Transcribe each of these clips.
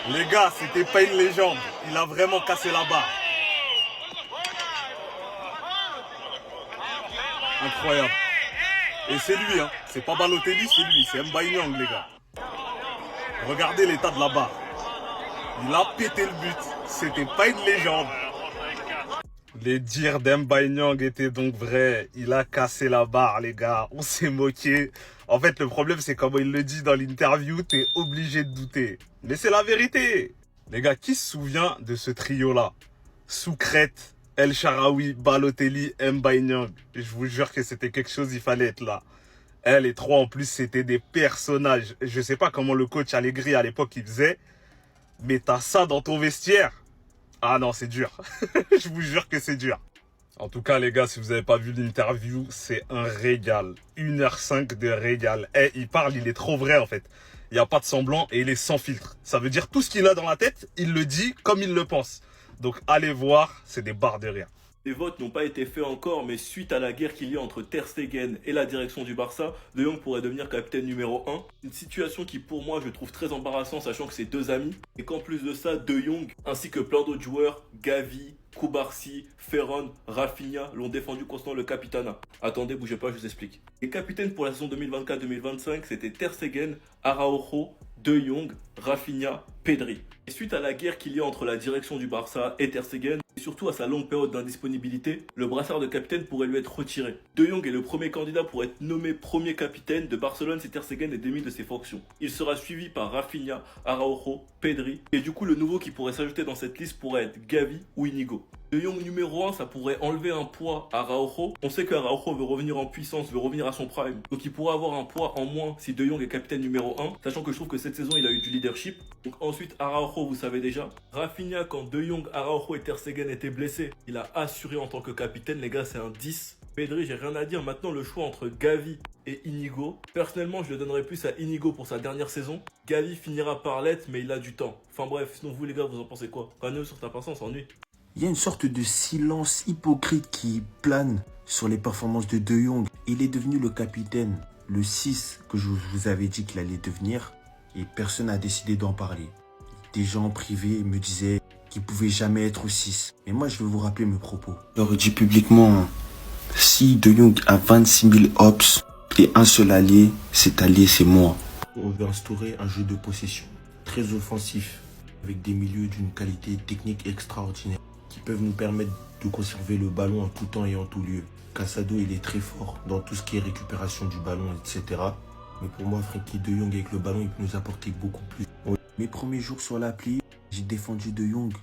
Les gars, c'était pas une légende. Il a vraiment cassé la barre. Incroyable. Et c'est lui, hein. C'est pas Balotelli, c'est lui. C'est Mbaye-Niang, les gars. Regardez l'état de la barre. Il a pété le but. C'était pas une légende. Les dires d'Mbaye-Niang étaient donc vrais. Il a cassé la barre, les gars. On s'est moqué. En fait, le problème, c'est comment il le dit dans l'interview. T'es obligé de douter. Mais c'est la vérité. Les gars, qui se souvient de ce trio-là? Soukrette, El Shaarawy, Balotelli, Mbaye-Niang. Je vous jure que c'était quelque chose, il fallait être là. Les trois, en plus, c'était des personnages. Je sais pas comment le coach Allegri, à l'époque, il faisait. Mais t'as ça dans ton vestiaire. Ah non, c'est dur. Je vous jure que c'est dur. En tout cas, les gars, si vous n'avez pas vu l'interview, c'est un régal. 1h05 de régal. Il parle, il est trop vrai, en fait. Il n'y a pas de semblant et il est sans filtre. Ça veut dire tout ce qu'il a dans la tête, il le dit comme il le pense. Donc, allez voir, c'est des barres de rire. Les votes n'ont pas été faits encore, mais suite à la guerre qu'il y a entre Ter Stegen et la direction du Barça, De Jong pourrait devenir capitaine numéro 1. Une situation qui pour moi je trouve très embarrassante, sachant que c'est deux amis, et qu'en plus de ça, De Jong, ainsi que plein d'autres joueurs, Gavi, Koubarsi, Ferran, Rafinha, l'ont défendu constant le capitana. Attendez, bougez pas, je vous explique. Les capitaines pour la saison 2024-2025, c'était Ter Stegen, Araujo, De Jong, Rafinha, Pedri. Et suite à la guerre qu'il y a entre la direction du Barça et Ter Stegen, et surtout à sa longue période d'indisponibilité, le brassard de capitaine pourrait lui être retiré. De Jong est le premier candidat pour être nommé premier capitaine de Barcelone si Ter Stegen est démis de ses fonctions. Il sera suivi par Rafinha, Araujo, Pedri, et du coup le nouveau qui pourrait s'ajouter dans cette liste pourrait être Gavi ou Inigo. De Jong numéro 1, ça pourrait enlever un poids à Araujo. On sait qu'Araujo veut revenir en puissance, veut revenir à son prime. Donc il pourrait avoir un poids en moins si De Jong est capitaine numéro 1. Sachant que je trouve que cette saison, il a eu du leadership. Donc ensuite, Araujo, vous savez déjà. Rafinha, quand De Jong, Araujo et Ter Stegen étaient blessés, il a assuré en tant que capitaine. Les gars, c'est un 10. Pedri, j'ai rien à dire. Maintenant, le choix entre Gavi et Inigo. Personnellement, je le donnerais plus à Inigo pour sa dernière saison. Gavi finira par l'être, mais il a du temps. Enfin bref, sinon vous les gars, vous en pensez quoi? Rano sur ta patience, s'ennuie. Il y a une sorte de silence hypocrite qui plane sur les performances de De Jong. Il est devenu le capitaine, le 6 que je vous avais dit qu'il allait devenir, et personne n'a décidé d'en parler. Des gens en privé me disaient qu'il pouvait jamais être 6. Mais moi, je vais vous rappeler mes propos. J'aurais dit publiquement, si De Jong a 26 000 hops et un seul allié, cet allié, c'est moi. On veut instaurer un jeu de possession très offensif, avec des milieux d'une qualité technique extraordinaire, qui peuvent nous permettre de conserver le ballon en tout temps et en tout lieu. Casado, il est très fort dans tout ce qui est récupération du ballon, etc. Mais pour moi, Frenkie de Jong avec le ballon, il peut nous apporter beaucoup plus. Mes premiers jours sur l'appli, j'ai défendu De Jong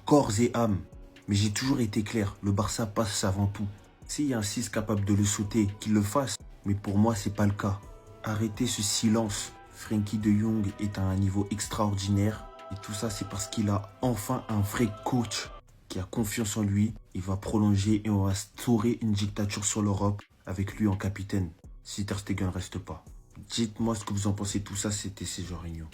corps et âme. Mais j'ai toujours été clair, le Barça passe avant tout. S'il y a un 6 capable de le sauter, qu'il le fasse. Mais pour moi, c'est pas le cas. Arrêtez ce silence. Frenkie de Jong est à un niveau extraordinaire. Et tout ça, c'est parce qu'il a enfin un vrai coach qui a confiance en lui. Il va prolonger et on va instaurer une dictature sur l'Europe avec lui en capitaine. Si Ter Stegen ne reste pas. Dites-moi ce que vous en pensez de tout ça, c'était Jorginho.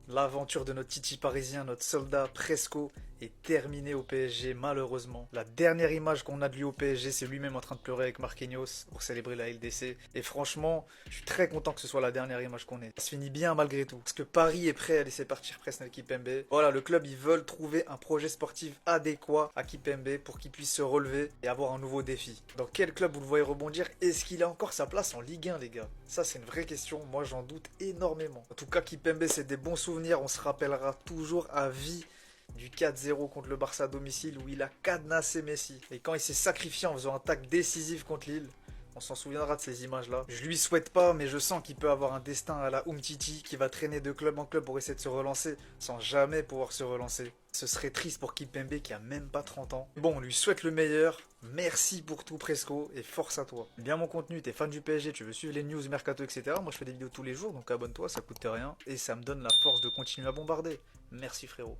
L'aventure de notre Titi parisien, notre soldat Presco, est terminée au PSG malheureusement. La dernière image qu'on a de lui au PSG, c'est lui-même en train de pleurer avec Marquinhos pour célébrer la LDC. Et franchement, je suis très content que ce soit la dernière image qu'on ait. Ça se finit bien malgré tout. Parce que Paris est prêt à laisser partir Presnel Kimpembe. Voilà, le club, ils veulent trouver un projet sportif adéquat à Kimpembe pour qu'il puisse se relever et avoir un nouveau défi. Dans quel club vous le voyez rebondir? Est-ce qu'il a encore sa place en Ligue 1, les gars? Ça, c'est une vraie question. Moi, j'en doute énormément. En tout cas, Kimpembe, c'est des bons souvenirs. On se rappellera toujours à vie du 4-0 contre le Barça à domicile où il a cadenassé Messi. Et quand il s'est sacrifié en faisant un tacle décisif contre Lille, on s'en souviendra de ces images-là. Je lui souhaite pas, mais je sens qu'il peut avoir un destin à la Umtiti qui va traîner de club en club pour essayer de se relancer sans jamais pouvoir se relancer. Ce serait triste pour Kimpembe qui a même pas 30 ans. Bon, on lui souhaite le meilleur. Merci pour tout Presco et force à toi. Bien mon contenu, t'es fan du PSG, tu veux suivre les news, mercato, etc. Moi je fais des vidéos tous les jours, donc abonne-toi, ça coûte rien. Et ça me donne la force de continuer à bombarder. Merci frérot.